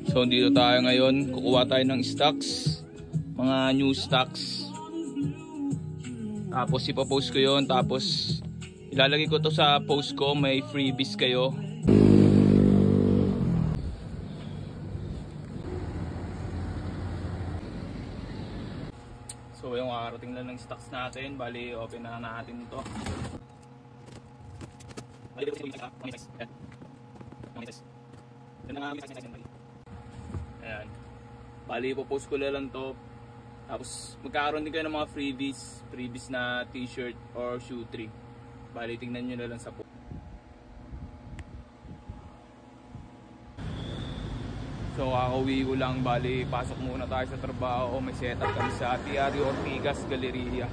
So dito tayo ngayon, kukuha tayo ng stocks, mga new stocks. Tapos ipopost ko yon, tapos ilalagay ko to sa post ko, may freebies kayo. So yung kakarating lang ng stocks natin, bali open na natin to. Ayan. Bali ipopost ko lang to. Tapos magkakaroon din kayo ng mga freebies na t-shirt or shoe tree. Bali tingnan nyo na lang sa post. So kakauwi ko lang, bali pasok muna tayo sa trabaho. May setup kami sa Tiario Ortigas Galleria.